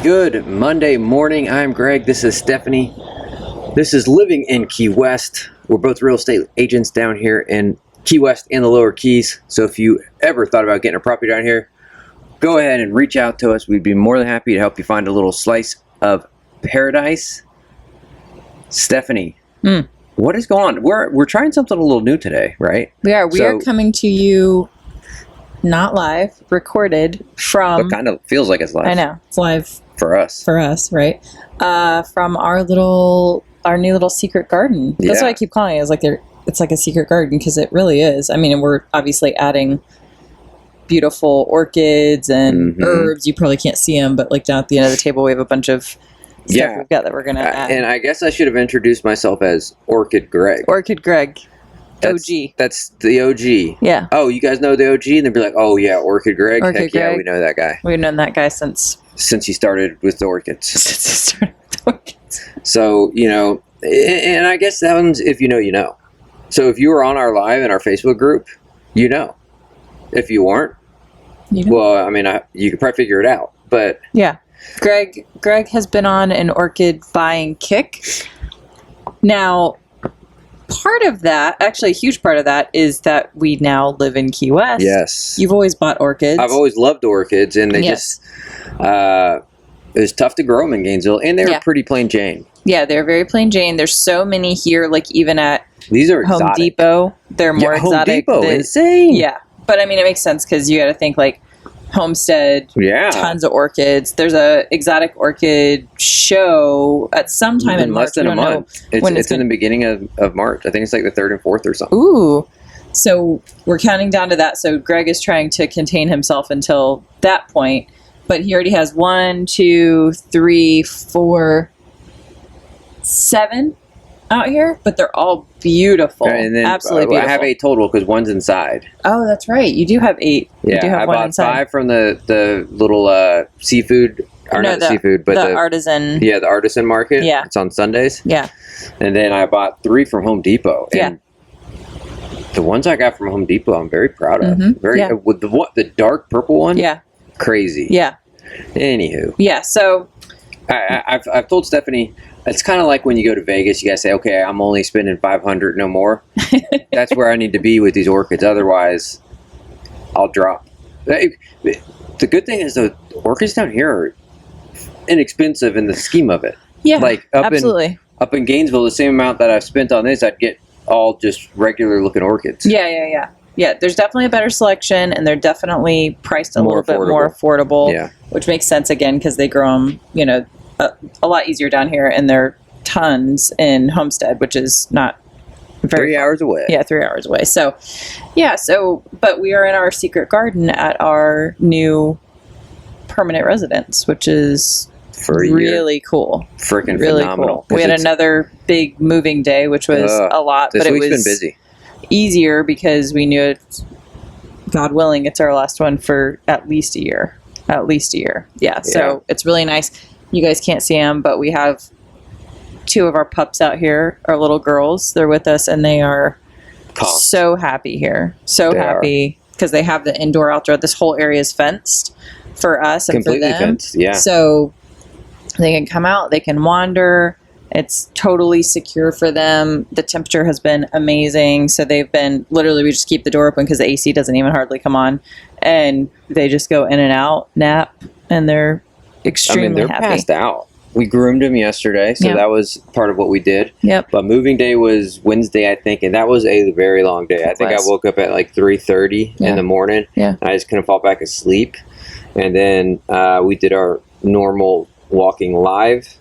Good Monday morning. I'm Greg. This is Stephanie. This is Living in Key West. We're both real estate agents down here in Key West and the Lower Keys. So if you ever thought about getting a property down here, go ahead and reach out to us. We'd be more than happy to help you find a little slice of paradise. Stephanie, what is going on? We're trying something a little new today, right? We are. We are coming to you not live, recorded from... It kind of feels like it's live. I know. It's live. For us. For us, right? From our new little secret garden. That's what I keep calling it. It's like a secret garden because it really is. I mean, and we're obviously adding beautiful orchids and herbs. You probably can't see them, but like down at the end of the table, we have a bunch of stuff we've got that we're going to add. And I guess I should have introduced myself as Orchid Greg. Orchid Greg. OG. That's the OG. Yeah. Oh, you guys know the OG? And they'd be like, oh, yeah, Orchid Greg. Orchid Heck Greg. Yeah, we know that guy. We've known that guy since he started with the orchids. Since he started with the orchids. So, you know, and I guess that one's if you know, you know. So if you were on our live in our Facebook group, you know. If you weren't, well, I mean, you could probably figure it out. But yeah. Greg has been on an orchid buying kick. Now, part of that, actually a huge part of that, is that we now live in Key West. Yes. You've always bought orchids. I've always loved orchids, and they just, it was tough to grow them in Gainesville, and they were pretty plain Jane. Yeah, they're very plain Jane. There's so many here, like even at These are Home exotic. Depot. They're more exotic. Home Depot, insane. Yeah, but I mean, it makes sense because you got to think like Homestead, tons of orchids. There's a exotic orchid show at some time in March. Less than a month. It's in the beginning of March. I think it's like the 3rd and 4th or something. Ooh. So we're counting down to that. So Greg is trying to contain himself until that point. But he already has 1, 2, 3, 4, 7 out here. But they're all beautiful. And then, absolutely beautiful. I have 8 total because one's inside. Oh, that's right. You do have 8. Yeah, you do have I one bought inside. 5 from the little seafood. Or not the seafood, but the artisan. Yeah, the artisan market. Yeah. It's on Sundays. Yeah. And then I bought 3 from Home Depot. And the ones I got from Home Depot, I'm very proud of. With the dark purple one. Yeah. Crazy. Yeah. Anywho. Yeah. So I've told Stephanie, it's kind of like when you go to Vegas, you guys say, okay, I'm only spending $500, no more. That's where I need to be with these orchids. Otherwise, I'll drop. The good thing is the orchids down here are inexpensive in the scheme of it. Yeah, like up in Gainesville, the same amount that I've spent on this, I'd get all just regular looking orchids. Yeah, there's definitely a better selection, and they're definitely priced a little bit more affordable. Yeah, which makes sense again because they grow them, you know, a lot easier down here, and they're tons in Homestead, which is not very 3 hours away. Yeah, 3 hours away. So, but we are in our secret garden at our new permanent residence, which is really cool. Freaking really phenomenal. Cool. We had another big moving day, which was a lot, but it was been busy. Easier because we knew it, God willing, it's our last one for at least a year. Yeah, so it's really nice. You guys can't see them, but we have 2 of our pups out here, our little girls. They're with us, and they are so happy here. So happy because they have the indoor, outdoor. This whole area is fenced for us and completely for them. Fenced, yeah. So they can come out, they can wander. It's totally secure for them. The temperature has been amazing. So they've been, literally, we just keep the door open because the AC doesn't even hardly come on. And they just go in and out, nap, and they're extremely they're happy. passed out. We groomed them yesterday, so that was part of what we did. Yep. But moving day was Wednesday, I think, and that was a very long day. I think I woke up at like 3:30 in the morning. Yeah. I just couldn't fall back asleep. And then we did our normal walking live.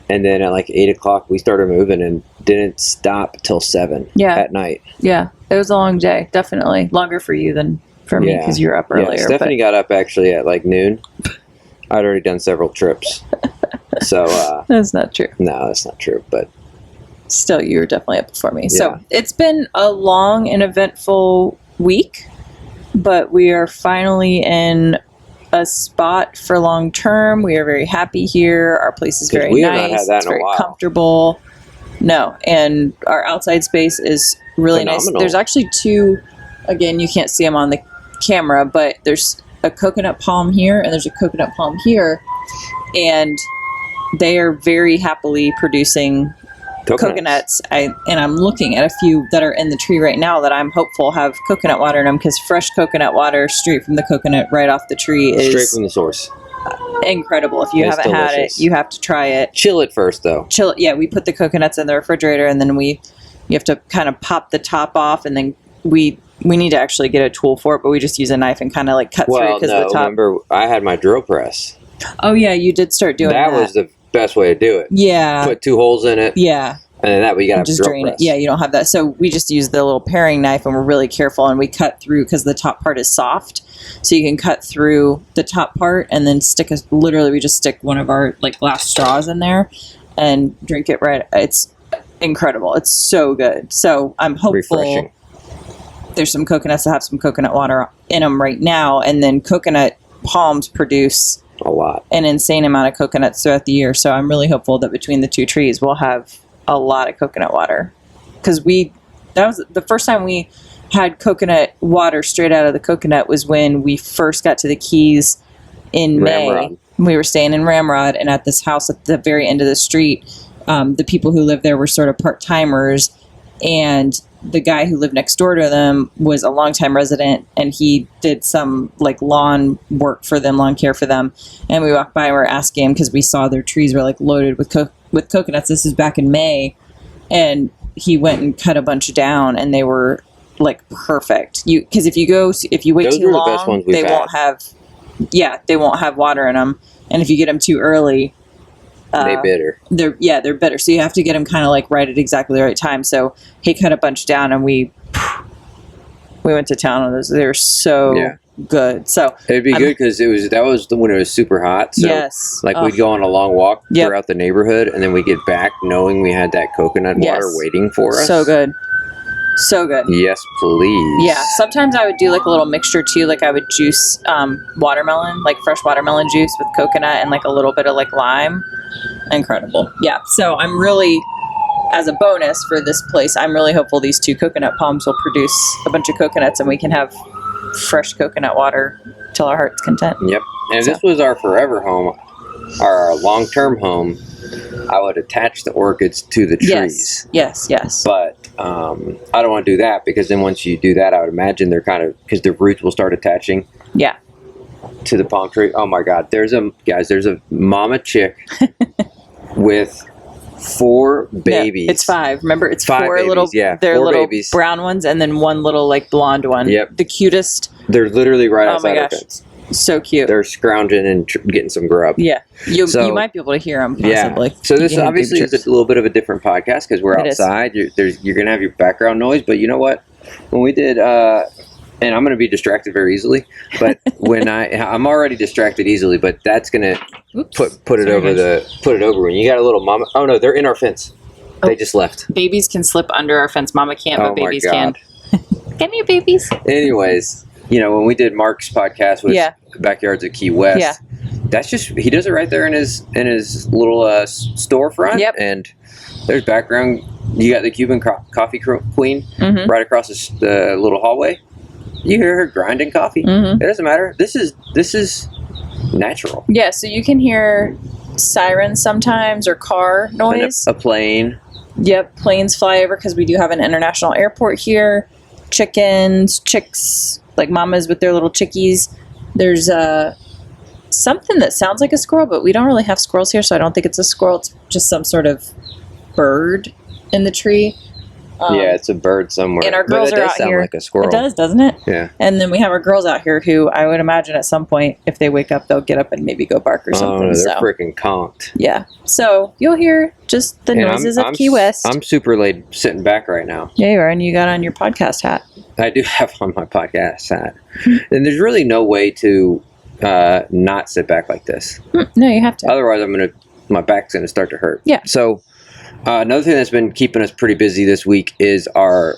And then at like 8 o'clock, we started moving and didn't stop till 7 at night. Yeah, it was a long day, definitely. Longer for you than for me because you were up earlier. Yeah, Stephanie got up actually at like noon. I'd already done several trips. So that's not true. No, that's not true. But still, you were definitely up before me. Yeah. So it's been a long and eventful week, but we are finally in a spot for long term. We are very happy here. Our place is very nice. It's very comfortable. No, and our outside space is really nice. There's actually 2, again, you can't see them on the camera, but there's a coconut palm here and there's a coconut palm here, and they are very happily producing coconuts. I'm looking at a few that are in the tree right now that I'm hopeful have coconut water in them, because fresh coconut water straight from the coconut right off the tree is straight from the source. Incredible. If you haven't had it, you have to try it. Chill it first, though. Chill it. Yeah, we put the coconuts in the refrigerator, and then you have to kind of pop the top off, and then we need to actually get a tool for it, but we just use a knife and kind of like cut through because the top. Remember, I had my drill press. Oh yeah, you did start doing that. That was the best way to do it. Yeah. Put 2 holes in it. Yeah. And then that way you got to just drain it. Yeah, you don't have that. So we just use the little paring knife, and we're really careful, and we cut through because the top part is soft. So you can cut through the top part and then we just stick one of our like glass straws in there and drink it right. It's incredible. It's so good. So I'm hopeful. Refreshing. There's some coconuts that have some coconut water in them right now, and then coconut palms produce an insane amount of coconuts throughout the year. So I'm really hopeful that between the 2 trees we'll have a lot of coconut water, because that was the first time we had coconut water straight out of the coconut was when we first got to the Keys in May. We were staying in Ramrod, and at this house at the very end of the street, the people who lived there were sort of part-timers, and the guy who lived next door to them was a longtime resident, and he did some like lawn work for them, lawn care for them. And we walked by and we were asking him, because we saw their trees were like loaded with coconuts. This is back in May, and he went and cut a bunch down, and they were like perfect. Because if you wait too long, they won't have water in them, and if you get them too early, they're bitter. They're bitter. So you have to get them kind of like right at exactly the right time. So he cut a bunch down, and we went to town on those. They were so good. So it'd be good because that was when it was super hot. So we'd go on a long walk throughout the neighborhood, and then we get back knowing we had that coconut water waiting for us. So good. So good. Yes, please. Yeah. Sometimes I would do like a little mixture too. Like I would juice watermelon, like fresh watermelon juice with coconut and like a little bit of like lime. Incredible. Yeah. So I'm really, as a bonus for this place, I'm really hopeful these 2 coconut palms will produce a bunch of coconuts, and we can have fresh coconut water till our heart's content. Yep. And if this was our forever home, our long-term home, I would attach the orchids to the trees. Yes. But I don't want to do that, because then once you do that, I would imagine they're kind of, because the roots will start attaching to the palm tree. Oh my God. There's a mama chick with 4 babies. No, it's 5. Remember, it's 5 4 babies, little, they're 4 little babies. Brown ones, and then 1 little like blonde one. Yep. The cutest. They're literally right outside our fence. So cute. They're scrounging and getting some grub. Yeah. You might be able to hear them possibly. Yeah. So this obviously is a little bit of a different podcast because we're outside. You're going to have your background noise, but you know what? When we did, and I'm going to be distracted very easily, but when I'm already distracted easily, but that's going to put it over when you got a little mama. Oh no, they're in our fence. They just left. Babies can slip under our fence. Mama can't, but babies can. Come here, babies. Anyways, when we did Mark's podcast with Backyards at Key West, that's just, he does it right there in his little storefront. Yep. And there's background. You got the Cuban coffee queen right across the little hallway. You hear her grinding coffee. It doesn't matter. This is natural. Yeah. So you can hear sirens sometimes, or car noise. And a plane. Yep. Planes fly over because we do have an international airport here. Chickens, chicks, like mamas with their little chickies. There's something that sounds like a squirrel, but we don't really have squirrels here, so I don't think it's a squirrel. It's just some sort of bird in the tree. Yeah, it's a bird somewhere. And our girls are out here. Like a squirrel. It does, doesn't it? Yeah. And then we have our girls out here who I would imagine at some point, if they wake up, they'll get up and maybe go bark or something. Oh, they're freaking conked. Yeah. So you'll hear just the noises of Key West. I'm super laid sitting back right now. Yeah, you are, and you got on your podcast hat. I do have on my podcast hat. And there's really no way to not sit back like this. No, you have to. Otherwise, my back's going to start to hurt. Yeah. So another thing that's been keeping us pretty busy this week is our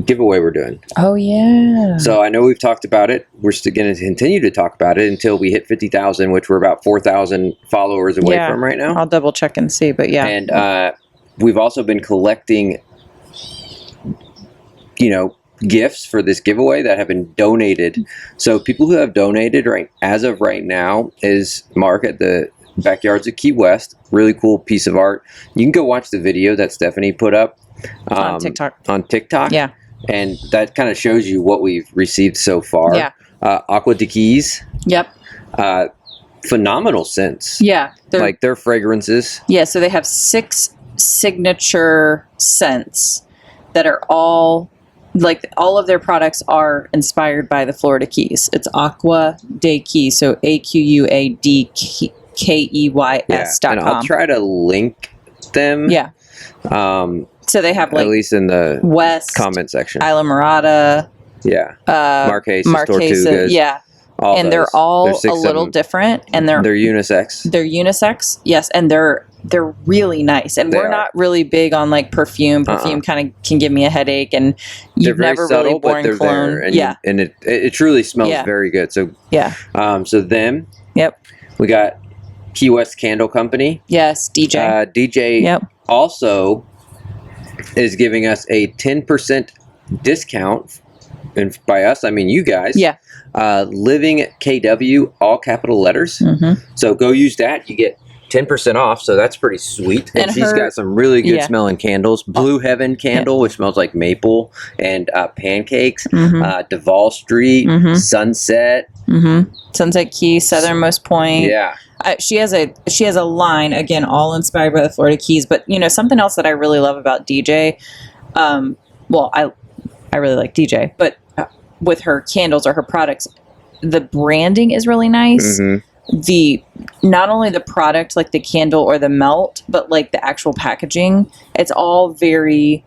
giveaway we're doing. Oh, yeah. So I know we've talked about it. We're still going to continue to talk about it until we hit 50,000, which we're about 4,000 followers away from right now. I'll double check and see, but yeah. And we've also been collecting, gifts for this giveaway that have been donated. So people who have donated as of right now is Mark at the Backyards of Key West. Really cool piece of art. You can go watch the video that Stephanie put up on TikTok. On TikTok. Yeah. And that kind of shows you what we've received so far. Yeah. Aqua de Keys. Yep. Phenomenal scents. Yeah. Like their fragrances. Yeah. So they have 6 signature scents that are all of their products are inspired by the Florida Keys. It's Aqua de Keys. So AQUADKEYS.com. And I'll try to link them. Yeah. So they have at least in the West comment section. Isla Morada. Yeah. Marquesas, Tortugas. Yeah. And they're all a little different, and they're unisex. They're unisex, yes, and they're really nice. And we're not really big on like perfume. Perfume kind of can give me a headache, and you've never really worn cologne. And it truly smells very good. So so them. Yep. We got Key West Candle Company. Yes, DJ. DJ also is giving us a 10% discount, and by us I mean you guys. Yeah. Living KW, all capital letters. Mm-hmm. So go use that. You get 10% off. So that's pretty sweet. And she's got some really good smelling candles. Blue Heaven candle, which smells like maple and pancakes. Duval Street, Sunset, Sunset Key, Southernmost Point. Yeah. She has a line, again, all inspired by the Florida Keys. But something else that I really love about DJ. I really like DJ, but with her candles or her products, the branding is really nice. Not only the product, like the candle or the melt, but like the actual packaging. It's all very,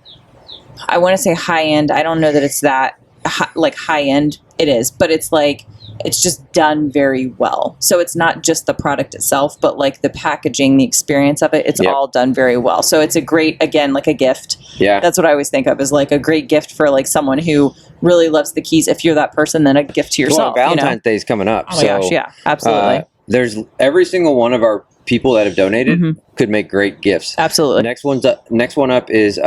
I want to say high end. I don't know that it's that high end. It is, but it's like, it's just done very well. So it's not just the product itself, but like the packaging, the experience of it, it's all done very well. So it's a great, again, like a gift. Yeah. That's what I always think of as like a great gift for like someone who really loves the keys. If you're that person, then a gift to yourself. Well, Valentine's Day is coming up. Oh my gosh, yeah, absolutely. There's every single one of our people that have donated could make great gifts. Absolutely. Next one up is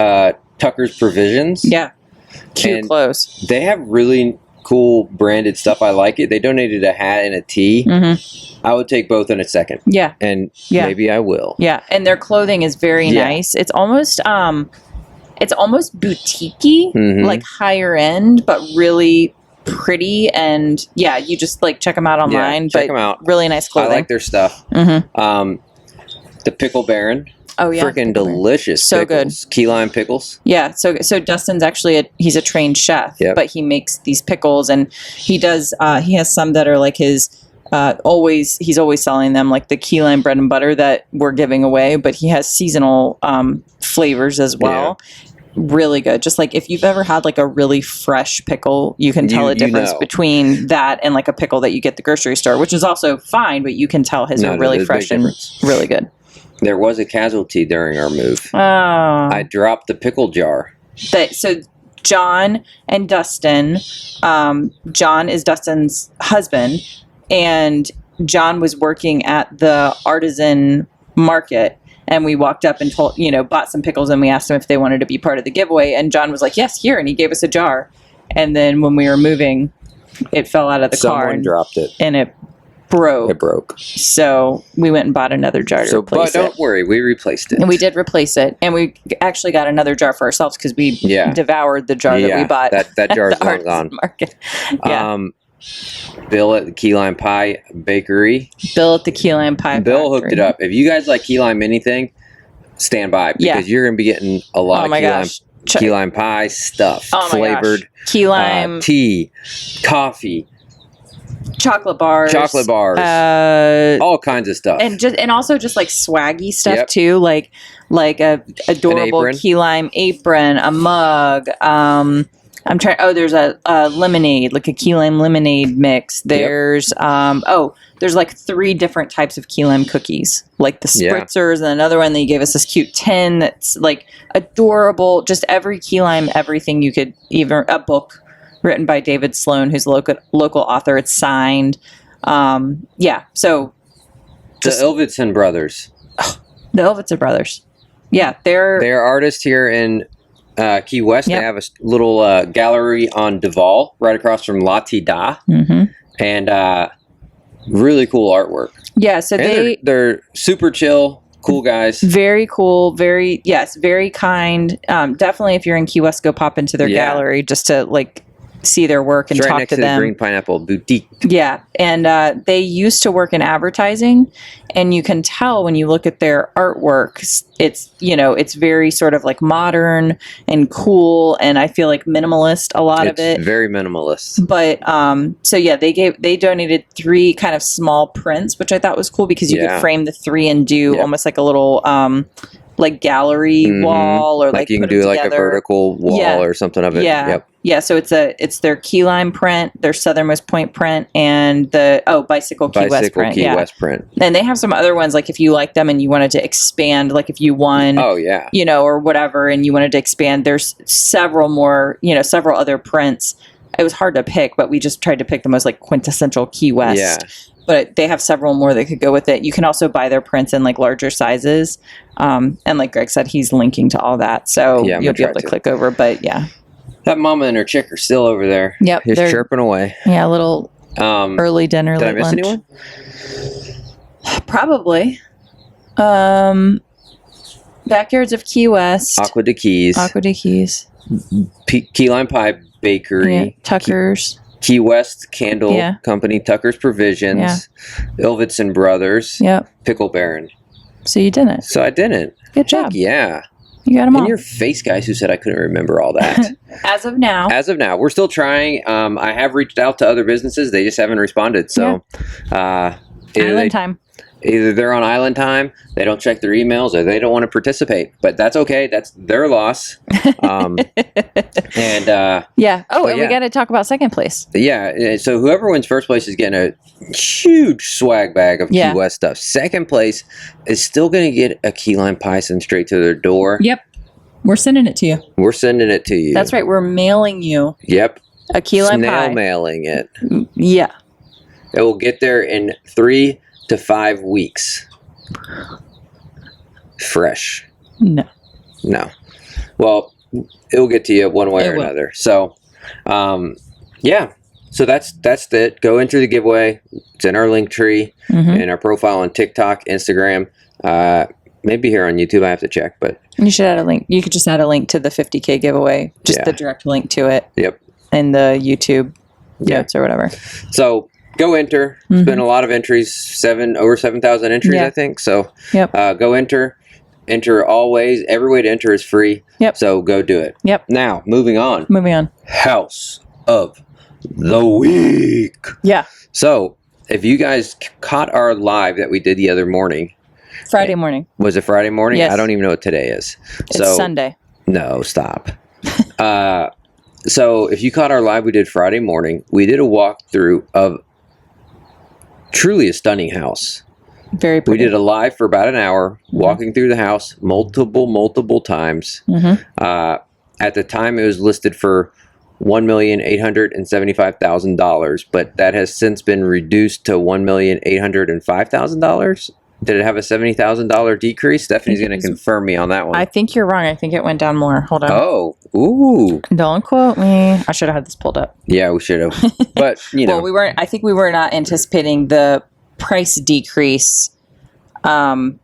Tucker's Provisions. Yeah. Cute clothes. They have really cool branded stuff. I like it. They donated a hat and a tee. I would take both in a second. Yeah. And maybe I will. Yeah. And their clothing is very nice. It's almost boutique-y, like higher end, but really pretty. And you just like check them out online. Yeah, check them out. Really nice clothing. I like their stuff. The Pickle Baron. Oh yeah, freaking delicious. So pickles. Good. Key lime pickles. Yeah. So Dustin's actually he's a trained chef, but he makes these pickles, and he does. He has some that are like his. He's always selling them, like the key lime bread and butter that we're giving away. But he has seasonal flavors as well. Yeah. Really good. Just like if you've ever had like a really fresh pickle, you can tell a difference between that and like a pickle that you get at the grocery store, which is also fine, but you can tell his are really fresh and really good. There was a casualty during our move. Oh. I dropped the pickle jar. So John and Dustin, John is Dustin's husband, and John was working at the artisan market, and we walked up and bought some pickles, and we asked them if they wanted to be part of the giveaway, and John was like, yes, here, and he gave us a jar. And then when we were moving, it fell out of the car. Someone dropped it. And it broke. It broke. So we went and bought another jar to replace it. But don't worry, we replaced it. And we did replace it. And we actually got another jar for ourselves because we devoured the jar that we bought. That jar is long gone. Market. Yeah. Bill at the Key Lime Pie Bakery. Bill at the Key Lime Pie Bill hooked it up. If you guys like key lime anything, stand by because you're going to be getting a lot of key lime pie stuff. Flavored. Key lime. Tea. Coffee. Chocolate bars, all kinds of stuff, and also just like swaggy stuff too, like a adorable key lime apron, a mug. I'm trying. Oh, there's a lemonade, like a key lime lemonade mix. There's there's like 3 different types of key lime cookies, like the spritzers, and another one they gave us this cute tin that's like adorable. Just every key lime, everything you could, even a book written by David Sloan, who's a local author. It's signed. So the Ilvetson brothers. The Ilvetson brothers. Yeah, they're artists here in Key West. Yep. They have a little gallery on Duval, right across from La Tida, and really cool artwork. Yeah, so And they're super chill, cool guys. Very cool, very kind. Definitely, if you're in Key West, go pop into their gallery just to like see their work and It's right talk next to to them. the Green Pineapple Boutique. Yeah, and they used to work in advertising, and you can tell when you look at their artwork, it's very sort of like modern and cool, and I feel like minimalist. A lot of it, very minimalist. But so yeah, they donated 3 kind of small prints, which I thought was cool because you could frame the 3 and do almost like a little like gallery wall, or like you can put them do like a together. vertical wall or something of it. Yeah, so it's their key lime print, their southernmost point print, and the bicycle Key West print. West print. And they have some other ones, like if you like them and you wanted to expand, like if you won, or whatever, and you wanted to expand, there's several other prints. It was hard to pick, but we just tried to pick the most like quintessential Key West. Yeah. But they have several more that could go with it. You can also buy their prints in like larger sizes. And like Greg said, he's linking to all that. So you'll be able to click over. But yeah. That mama and her chick are still over there. Yep. Just chirping away. Yeah, a little early dinner, late lunch. Did I miss anyone? Probably. Backyards of Key West. Aqua de Keys. Key Lime Pie Bakery. Yeah, Tucker's. Key West Candle Company. Tucker's Provisions. Yeah. Ilvitson Brothers. Yep. Pickle Baron. So you didn't. So I didn't. Good job. Yeah. You got them all. And your face, guys, who said I couldn't remember all that. As of now. We're still trying. I have reached out to other businesses. They just haven't responded. So, Island time. Either they're on island time, they don't check their emails, or they don't want to participate. But that's okay. That's their loss. And we got to talk about second place. Yeah. So whoever wins first place is getting a huge swag bag of Key West stuff. Second place is still going to get a key lime pie sent straight to their door. Yep. We're sending it to you. That's right. We're mailing you. Yep. A key lime pie. Snail mailing it. Yeah. It will get there in 3 to 5 weeks. Fresh. No. Well, it'll get to you one way or another. So, So that's it. Go enter the giveaway. It's in our link tree and our profile on TikTok, Instagram. Maybe here on YouTube. I have to check, but you should add a link. You could just add a link to the 50K giveaway. Just the direct link to it. Yep. In the YouTube notes or whatever. So go enter. It's been a lot of entries. Over 7,000 entries, I think. So go enter. Enter always. Every way to enter is free. Yep. So go do it. Yep. Now, moving on. House of the Week. Yeah. So if you guys caught our live that we did the other morning. Friday morning. Was it Friday morning? Yes. I don't even know what today is. It's Sunday. No, stop. So if you caught our live we did Friday morning, we did a walkthrough of truly a stunning house. Very pretty. We did a live for about an hour, walking through the house multiple times. At the time, it was listed for $1,875,000, but that has since been reduced to $1,805,000. Did it have a $70,000 decrease? Stephanie's going to confirm me on that one. I think you're wrong. I think it went down more. Hold on. Oh, ooh! Don't quote me. I should have had this pulled up. Yeah, we should have. But you know, well, we weren't. I think we were not anticipating the price decrease. So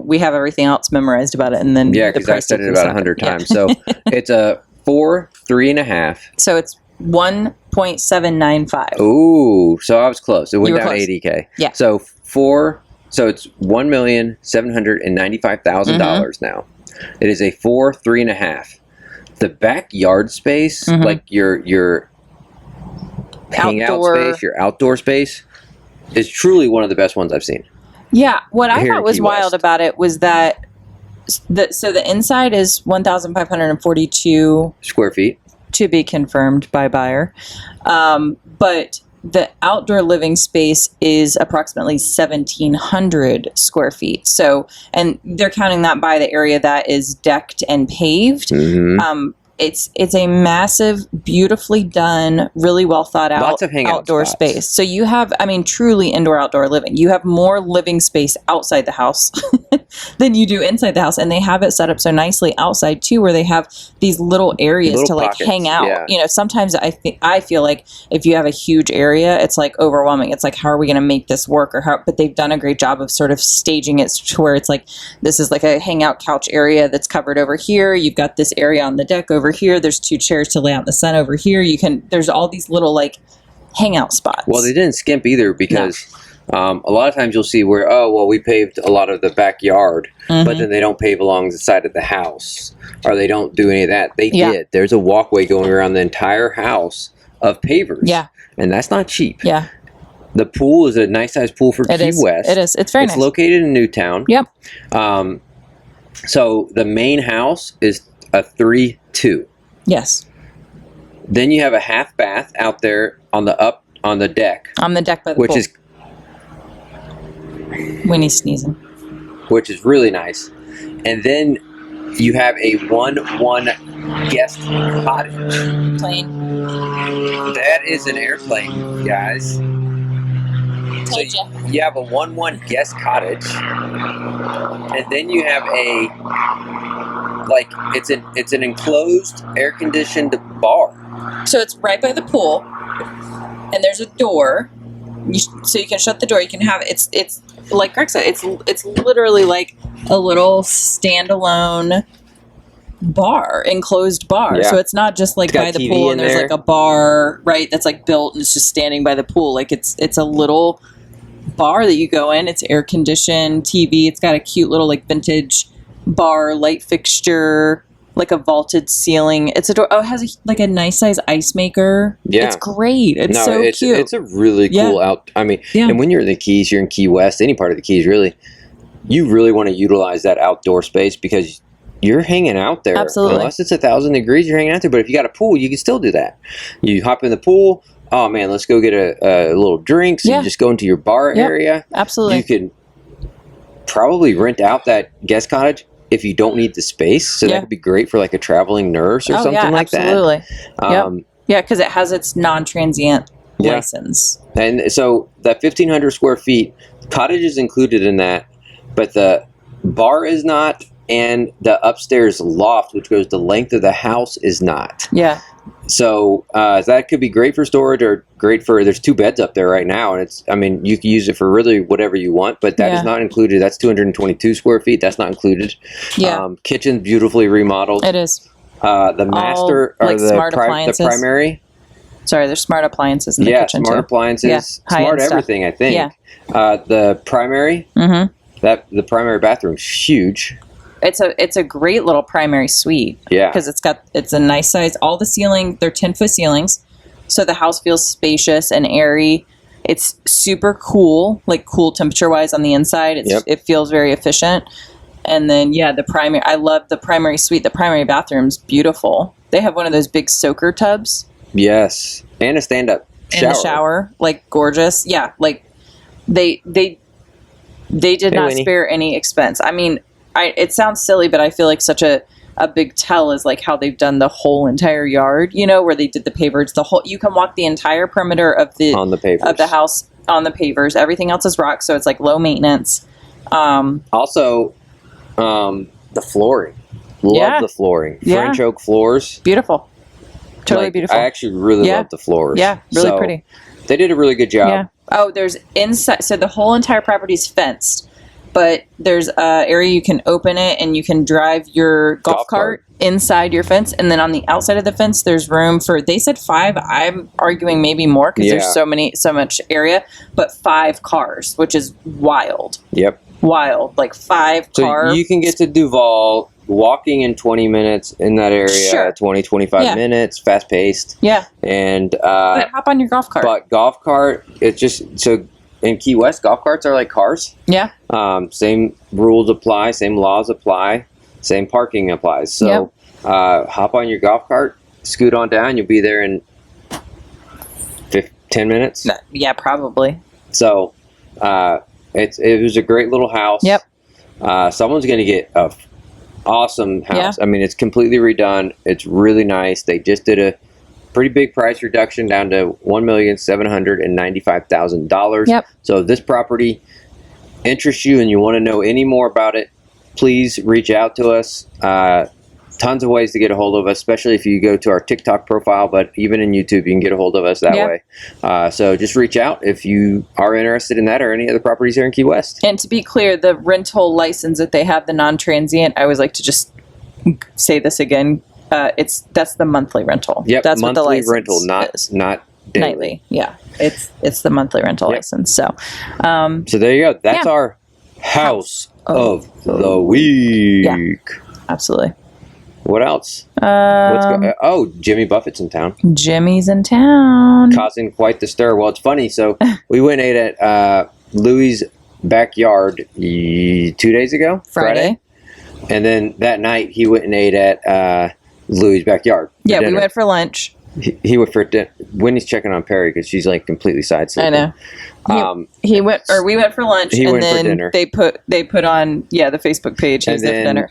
we have everything else memorized about it, and then because I said it about 100 times. So it's a 4, 3.5. So it's 1.795. Ooh, so I was close. It went down close. $80K. Yeah. So it's $1,795,000 now. It is a 4, 3.5. The backyard space, like your hangout space, your outdoor space, is truly one of the best ones I've seen. Yeah, what I thought was wild about it was that the inside is 1,542 square feet to be confirmed by buyer, but the outdoor living space is approximately 1,700 square feet. So, and they're counting that by the area that is decked and paved. it's a massive, beautifully done, really well thought out Lots of hangout outdoor spots. space. So you have, I mean, truly indoor outdoor living. You have more living space outside the house than you do inside the house, and they have it set up so nicely outside too, where they have these little areas Little to like pockets, hang out. yeah. You know, sometimes I feel like if you have a huge area, it's like overwhelming. It's like, how are we going to make this work? But they've done a great job of sort of staging it to where it's like, this is like a hangout couch area that's covered over here. You've got this area on the deck over here. There's 2 chairs to lay out in the sun over here. There's all these little like hangout spots. Well, they didn't skimp either because a lot of times you'll see where, we paved a lot of the backyard, but then they don't pave along the side of the house, or they don't do any of that. They did. There's a walkway going around the entire house of pavers. Yeah. And that's not cheap. Yeah. The pool is a nice sized pool for Key West. It is. It's very nice. It's located in Newtown. Yep. So the main house is a 3-2. Yes. Then you have a half bath out there on the deck. On the deck by the which pool. is Winnie's sneezing. which is really nice. And then you have a 1-1 guest cottage. Plane. That is an airplane, guys. So you have a 1-1 guest cottage, and then you have it's an enclosed, air-conditioned bar. So it's right by the pool, and there's a door, so you can shut the door. You can have it's like Greg said, it's literally like a little standalone bar, enclosed bar. Yeah. So it's not just like by the TV pool in and there's there. like a bar, right? That's like built and it's just standing by the pool. Like it's a little bar that you go in. It's air conditioned, TV. It's got a cute little like vintage bar light fixture, like a vaulted ceiling. It's a door. Oh, it has like a nice size ice maker. Yeah. It's great. It's It's cute. It's a really cool and when you're in the Keys, you're in Key West, any part of the Keys really, you really want to utilize that outdoor space because you're hanging out there. Absolutely. Unless it's 1,000 degrees, you're hanging out there. But if you got a pool, you can still do that. You hop in the pool. Oh man, let's go get a little drink. So you just go into your bar area. Absolutely. You could probably rent out that guest cottage if you don't need the space. So that could be great for like a traveling nurse or something like absolutely. that. Yeah, because it has its non-transient license. And so that 1,500 square feet, cottage is included in that, but the bar is not, and the upstairs loft, which goes the length of the house, is not. Yeah. So that could be great for storage or great for, there's 2 beds up there right now. And you can use it for really whatever you want, but that is not included. That's 222 square feet. That's not included. Yeah. Kitchen beautifully remodeled. It is. The master, or like smart appliances. the primary. Sorry, there's smart appliances in the kitchen smart too. appliances, smart everything, I think. Yeah. The primary, the primary bathroom's huge. It's a great little primary suite. Yeah. Because it's a nice size. All the ceiling, they're 10-foot ceilings, so the house feels spacious and airy. It's super cool, like cool temperature wise on the inside. It feels very efficient. And then I love the primary suite. The primary bathroom's beautiful. They have one of those big soaker tubs. Yes, and a stand-up shower. In the shower, like gorgeous. Yeah, like they did not spare any expense. I mean, it sounds silly, but I feel like such a big tell is like how they've done the whole entire yard. You know, where they did the pavers. You can walk the entire perimeter of the house on the pavers. Everything else is rock, so it's like low maintenance. Also, the flooring. Love the flooring. French oak floors. Beautiful. Totally beautiful. I actually really love the floors. Yeah, really pretty. They did a really good job. Yeah. Oh, there's inside. So the whole entire property is fenced, but there's a area you can open it and you can drive your golf cart inside your fence. And then on the outside of the fence, there's room for, they said 5. I'm arguing maybe more because there's so much area, but 5 cars, which is wild. Yep. Wild. Like 5 cars. So you can get to Duval walking in 20 minutes in that area, 25 minutes, fast paced. Yeah. And, but hop on your golf cart. But golf cart, it's just, so in Key West, golf carts are like cars. Yeah. Same rules apply, same laws apply, same parking applies. So hop on your golf cart, scoot on down, you'll be there in 10 minutes. Yeah, probably. So it was a great little house. Yep. Someone's going to get awesome house. Yeah. I mean, it's completely redone. It's really nice. They just did a pretty big price reduction down to $1,795,000. Yep. So if this property interests you and you want to know any more about it, please reach out to us. Tons of ways to get a hold of us, especially if you go to our TikTok profile, but even in YouTube, you can get a hold of us that way. So just reach out if you are interested in that or any other properties here in Key West. And to be clear, the rental license that they have, the non-transient, I always like to just say this again. That's the monthly rental. Yep, that's monthly what the license rental, is. not daily. Nightly. Yeah, it's the monthly rental license. So, so there you go. That's our house of the week. Yeah, absolutely. What else? Jimmy Buffett's in town. Jimmy's in town. Causing quite the stir. Well, it's funny. So we went and ate at Louis' backyard 2 days ago. Friday. And then that night he went and ate at Louis' backyard. Yeah, we went for lunch. He went for dinner. Wendy's checking on Perry because she's like completely side sleeping. I know. We went for lunch, and then they put on the Facebook page. And then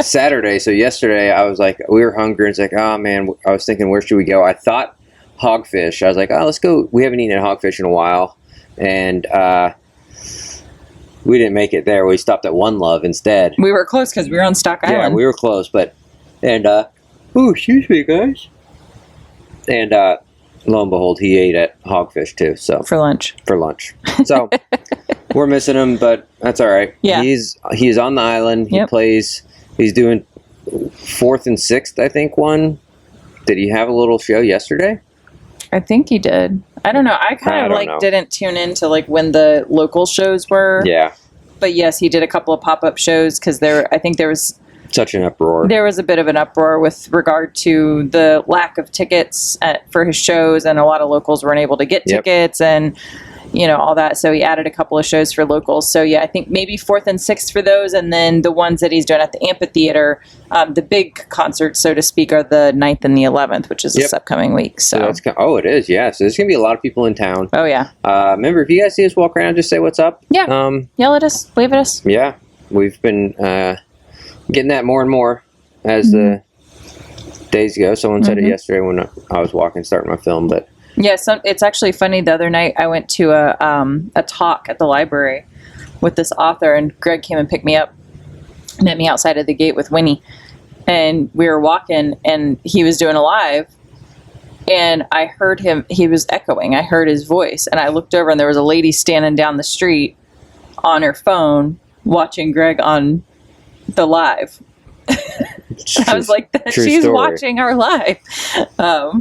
Saturday, so yesterday, I was like, we were hungry. It's like, oh man, I was thinking, where should we go? I thought Hogfish. I was like, oh, let's go. We haven't eaten at Hogfish in a while, and we didn't make it there. We stopped at One Love instead. We were close because we were on Stock Island. Yeah, we were close, excuse me, guys. And lo and behold, he ate at Hogfish too. So for lunch. So we're missing him, but that's all right. Yeah, he's on the island. He plays. He's doing 4th and 6th, I think. One. Did he have a little show yesterday? I think he did. I don't know. I kind of didn't tune into when the local shows were. Yeah. But yes, he did a couple of pop-up shows because I think there was such an uproar. There was a bit of an uproar with regard to the lack of tickets for his shows, and a lot of locals weren't able to get tickets and all that. So he added a couple of shows for locals. So yeah, I think maybe 4th and 6th for those, and then the ones that he's doing at the amphitheater, the big concerts, so to speak, are the 9th and the 11th, which is this upcoming week. So it is. Yeah. So there's gonna be a lot of people in town. Oh yeah. Remember, if you guys see us walk around, just say what's up. Yeah. Yell at us. Wave at us. Yeah. We've been getting that more and more as the days go. Someone said it yesterday when I was starting my film, but yeah, it's actually funny. The other night I went to a talk at the library with this author, and Greg came and picked me up, met me outside of the gate with Winnie, and we were walking, and he was doing a live, and I heard him. He was echoing. I heard his voice, and I looked over, and there was a lady standing down the street on her phone watching Greg on the live. I was like, she's story. Watching our live.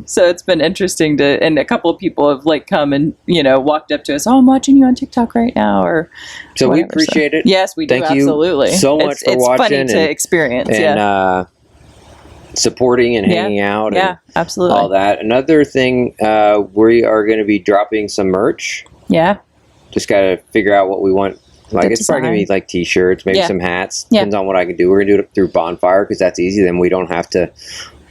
So it's been interesting and a couple of people have come and walked up to us. Oh, I'm watching you on TikTok right now, or so whatever. We appreciate it. Yes, we do. Thank absolutely. You so much for watching. It's funny to experience and supporting and hanging out. Yeah, absolutely. All that. Another thing, we are going to be dropping some merch. Yeah. Just got to figure out what we want. It's probably going to be t-shirts, maybe some hats. Depends on what I can do. We're going to do it through Bonfire because that's easy. Then we don't have to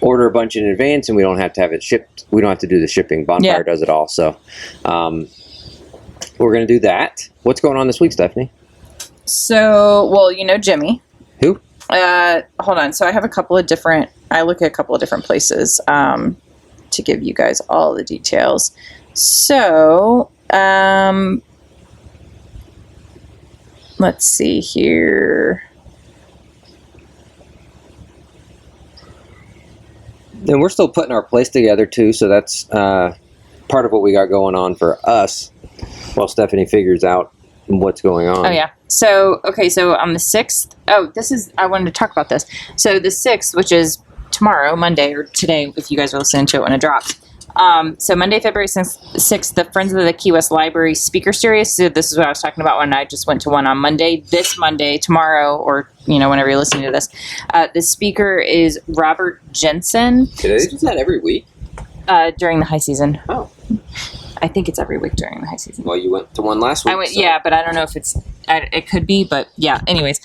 order a bunch in advance, and we don't have to have it shipped. We don't have to do the shipping. Bonfire does it all. So we're going to do that. What's going on this week, Stephanie? So, Jimmy. Who? Hold on. So I have I look at a couple of different places to give you guys all the details. So, let's see here. And we're still putting our place together too, so that's part of what we got going on for us while Stephanie figures out what's going on. Oh yeah. So on the 6th, I wanted to talk about this. So the 6th, which is tomorrow, Monday, or today, if you guys are listening to it when it drops. So Monday, February 6th, the Friends of the Key West Library Speaker Series. So this is what I was talking about when I just went to one on Monday. This Monday, tomorrow, or whenever you're listening to this, the speaker is Robert Jensen. Do they do that every week? During the high season. Oh. I think it's every week during the high season. Well, you went to one last week. I went, yeah, but I don't know if it could be, but yeah. Anyways,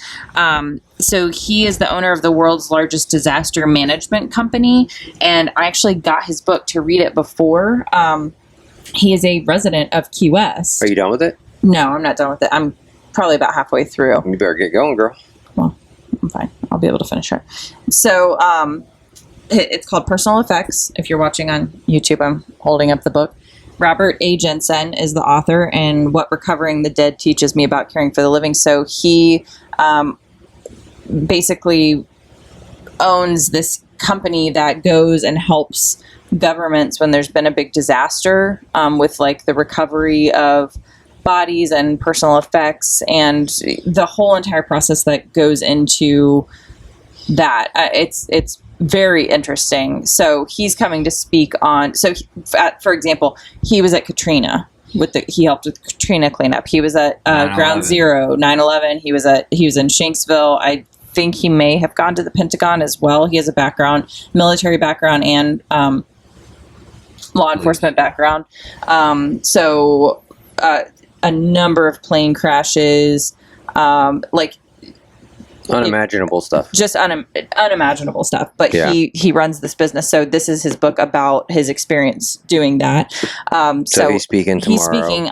so he is the owner of the world's largest disaster management company, and I actually got his book to read it before. He is a resident of Key West. Are you done with it? No, I'm not done with it. I'm probably about halfway through. You better get going, girl. Well, I'm fine. I'll be able to finish it. So it's called Personal Effects. If you're watching on YouTube, I'm holding up the book. Robert A. Jensen is the author, and What Recovering the Dead Teaches Me About Caring for the Living. So he basically owns this company that goes and helps governments when there's been a big disaster with like the recovery of bodies and personal effects and the whole entire process that goes into that. It's very interesting. So he's coming to speak on, for example, he was at Katrina he helped with Katrina cleanup. He was at Ground Zero, 9/11. He was in Shanksville. I think he may have gone to the Pentagon as well. He has a military background and law enforcement background. So a number of plane crashes, unimaginable stuff. Just unimaginable stuff. But he runs this business. So this is his book about his experience doing that. So he's speaking tomorrow. He's speaking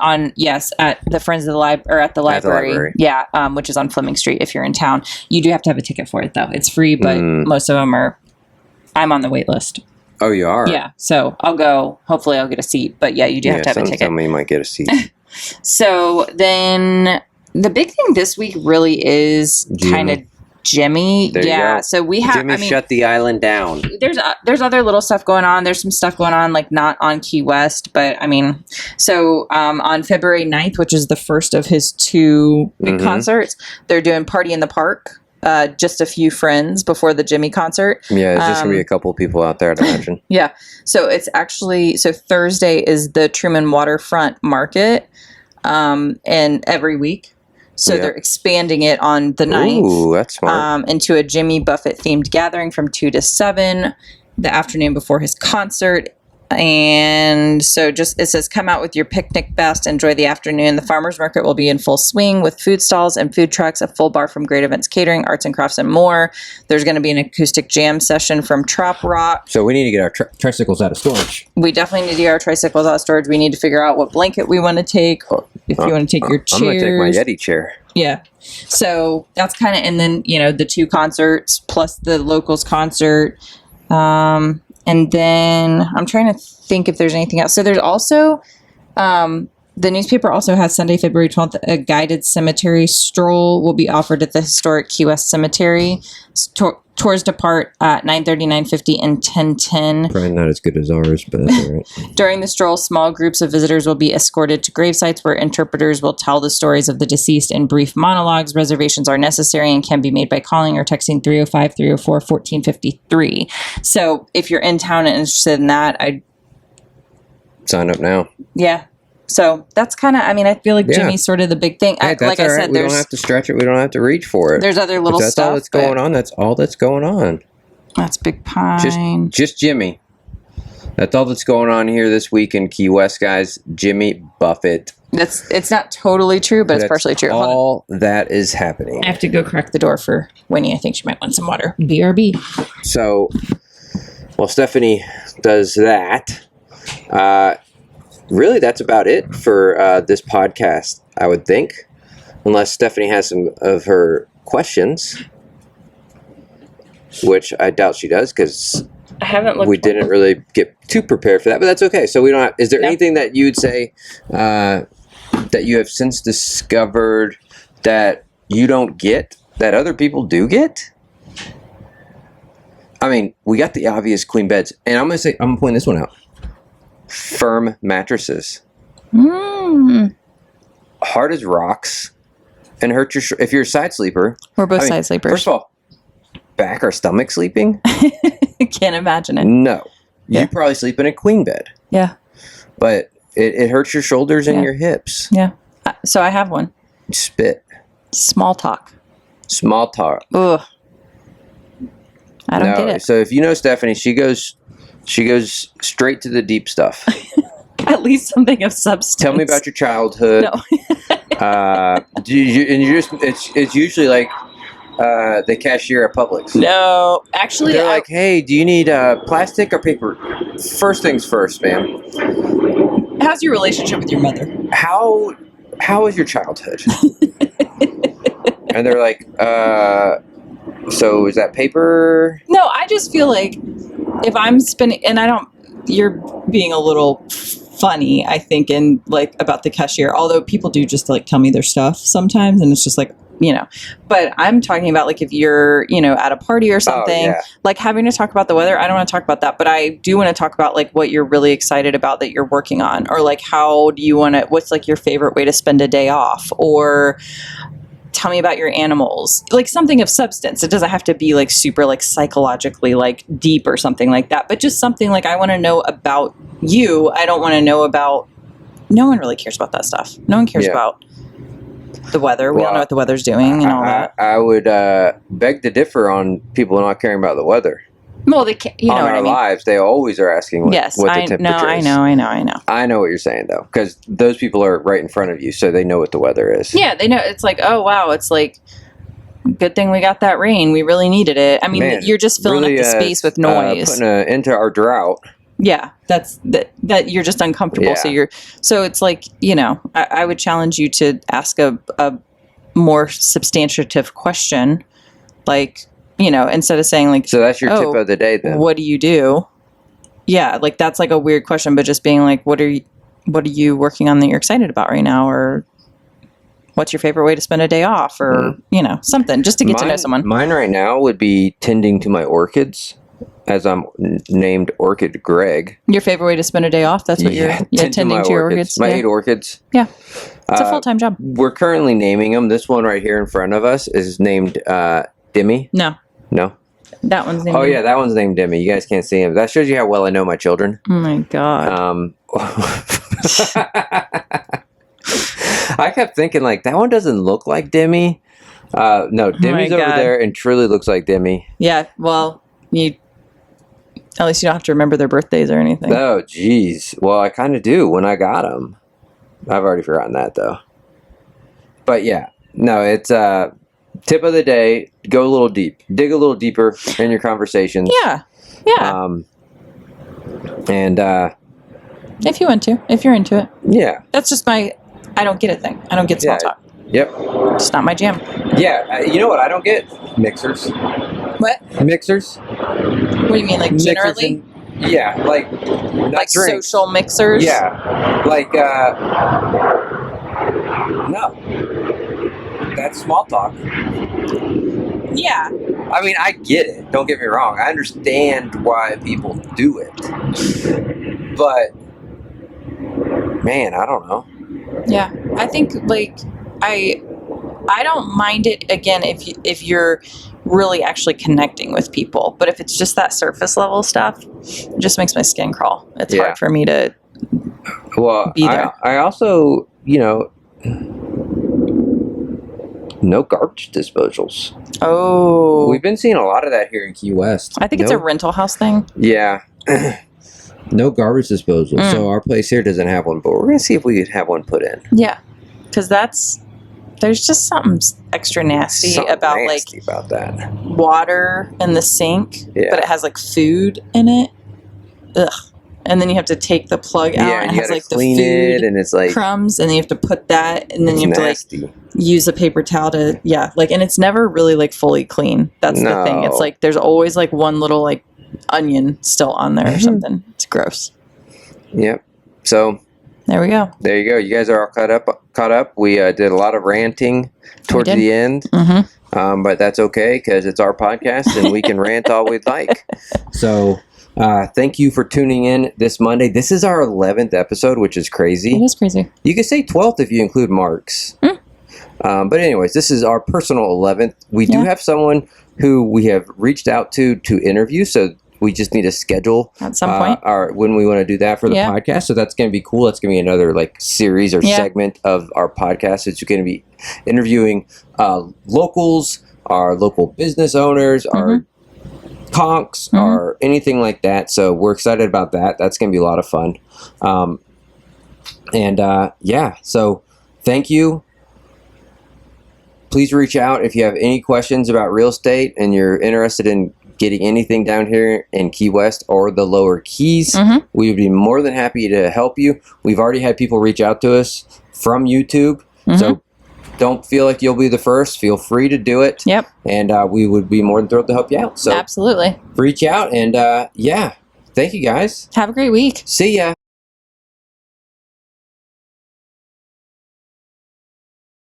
at the Friends of the Library, or at the library. Yeah, which is on Fleming Street if you're in town. You do have to have a ticket for it, though. It's free, but most of them I'm on the wait list. Oh, you are? Yeah. So I'll go. Hopefully I'll get a seat. But yeah, you do have to have a ticket. Tell me you might get a seat. So then the big thing this week really is kind of Jimmy. There you go. So we have Jimmy shut the island down. There's other little stuff going on. There's some stuff going on, like not on Key West, but I mean, so on February 9th, which is the first of his two big concerts, they're doing Party in the Park. Just a few friends before the Jimmy concert. Yeah, there's just going to be a couple of people out there, I'd imagine. Yeah. So it's actually, Thursday is the Truman Waterfront Market, and every week. So they're expanding it on the 9th. Ooh, that's smart. Into a Jimmy Buffett themed gathering from 2 to 7, the afternoon before his concert. And so it says, come out with your picnic best, enjoy the afternoon. The farmers market will be in full swing with food stalls and food trucks, a full bar from Great Events Catering, arts and crafts, and more. There's going to be an acoustic jam session from Trop Rock. So we need to get our tricycles out of storage. We definitely need to get our tricycles out of storage. We need to figure out what blanket we want to take. If you want to take your chairs. I'm going to take my Yeti chair. Yeah. So that's kind of, and then, the two concerts plus the locals concert. And then I'm trying to think if there's anything else. So there's also, the newspaper also has Sunday, February 12th, a guided cemetery stroll will be offered at the historic Key West Cemetery. Tours depart at 9:30, 9:50, and 10:10. Probably not as good as ours, but that's all right. During the stroll, small groups of visitors will be escorted to grave sites where interpreters will tell the stories of the deceased in brief monologues. Reservations are necessary and can be made by calling or texting 305-304-1453. So if you're in town and interested in that, I'd sign up now. Yeah. So that's kind of, I feel like Jimmy's sort of the big thing. Hey, like I said, we don't have to stretch it. We don't have to reach for it. There's other little stuff. That's all that's going on. That's all that's going on. That's Big Pine. Just Jimmy. That's all that's going on here this week in Key West, guys. Jimmy Buffett. It's not totally true, but it's partially true. All that is happening. I have to go crack the door for Winnie. I think she might want some water. BRB. So, while Stephanie does that, really, that's about it for this podcast, I would think. Unless Stephanie has some of her questions, which I doubt she does, because we didn't really get too prepared for that. But that's okay. So we don't have, is there anything that you'd say that you have since discovered that you don't get, that other people do get? I mean, we got the obvious queen beds. And I'm going to point this one out. Firm mattresses. Hard as rocks, and hurt your if you're a side sleeper. We're both side sleepers. First of all, back or stomach sleeping? Can't imagine it. No. You probably sleep in a queen bed. Yeah. But it hurts your shoulders and your hips. Yeah. So I have one. Spit. Small talk. Ugh. I don't get it. So if you know Stephanie, she goes straight to the deep stuff. At least something of substance. Tell me about your childhood. No. It's usually like the cashier at Publix. No, actually, they're like, "Hey, do you need plastic or paper?" First things first, ma'am. How's your relationship with your mother? How was your childhood? And they're like, So is that paper? No, I just feel like if I'm spending, and you're being a little funny, I think, in like about the cashier, although people do just like tell me their stuff sometimes, and it's just like, but I'm talking about like if you're, at a party or something, like having to talk about the weather. I don't want to talk about that, but I do want to talk about like what you're really excited about that you're working on, or like how do you want to, what's like your favorite way to spend a day off, or tell me about your animals, like something of substance. It doesn't have to be like super like psychologically like deep or something like that, but just something like I want to know about you. I don't want to know about, no one really cares about that stuff. No one cares about the weather. We all know what the weather's doing and all that. I would beg to differ on people not caring about the weather. Well, they can't, on our lives, they always are asking what the temperature is. I know. I know what you're saying, though, because those people are right in front of you, so they know what the weather is. Yeah, they know. It's like, oh, wow, it's like, good thing we got that rain. We really needed it. I mean, you're just filling up the space with noise. Putting an end to our drought. Yeah, that you're just uncomfortable. Yeah. So it's like, I would challenge you to ask a more substantive question, like, instead of saying like, so that's your tip of the day then. What do you do? Yeah, like that's like a weird question, but just being like, what are you working on that you're excited about right now, or what's your favorite way to spend a day off, or something, just to get to know someone. Mine right now would be tending to my orchids, as I'm named Orchid Greg. Your favorite way to spend a day off? That's what you're tending to your orchids? My 8 orchids. Yeah. It's a full-time job. We're currently naming them. This one right here in front of us is named Demi. No. That one's named Demi. Yeah, that one's named Demi. You guys can't see him. That shows you how well I know my children. Oh my God. I kept thinking, like, that one doesn't look like Demi. No, Demi's over there and truly looks like Demi. Yeah, well, at least you don't have to remember their birthdays or anything. Oh, geez. Well, I kind of do when I got them. I've already forgotten that, though. But, yeah. No, it's tip of the day, go a little deep. Dig a little deeper in your conversations. Yeah. And if you want to. If you're into it. Yeah. That's just I don't get it thing. I don't get small talk. Yep. It's not my jam. Yeah. You know what I don't get? Mixers. What? Mixers. What do you mean, like generally? Yeah, like not like drinks. Social mixers? Yeah. Like no. That's small talk. Yeah. I mean, I get it. Don't get me wrong. I understand why people do it. But man, I don't know. Yeah. I think like I don't mind it again if you're really actually connecting with people, but if it's just that surface level stuff, it just makes my skin crawl. It's hard for me to be there. I also, no garbage disposals. Oh, we've been seeing a lot of that here in Key West. I think it's a rental house thing. Yeah. No garbage disposal. So our place here doesn't have one, but we're going to see if we could have one put in. Yeah. Because there's just something extra nasty about that water in the sink, but it has like food in it. Ugh. And then you have to take the plug out and it has like the food and it's like crumbs, and then you have to put that, and then you have nasty. To like use a paper towel to and it's never really like fully clean. That's the thing. It's like there's always like one little like onion still on there or something. It's gross. Yep. So there we go. There you go. You guys are all caught up. We did a lot of ranting towards the end, but that's okay because it's our podcast and we can rant all we'd like. So thank you for tuning in this Monday. This is our 11th episode, which is crazy. It is crazy. You could say 12th if you include Mark's. But anyways, this is our personal 11th. We do have someone who we have reached out to interview, so we just need to schedule at some point when we want to do that for the podcast. So that's going to be cool. That's going to be another like series or segment of our podcast. It's going to be interviewing locals, our local business owners, our Conchs, or anything like that. So we're excited about that. That's going to be a lot of fun. So thank you. Please reach out if you have any questions about real estate and you're interested in getting anything down here in Key West or the Lower Keys. We would be more than happy to help you. We've already had people reach out to us from YouTube. So don't feel like you'll be the first, feel free to do it. Yep. And we would be more than thrilled to help you out. So absolutely. reach out and yeah, thank you guys. Have a great week. See ya.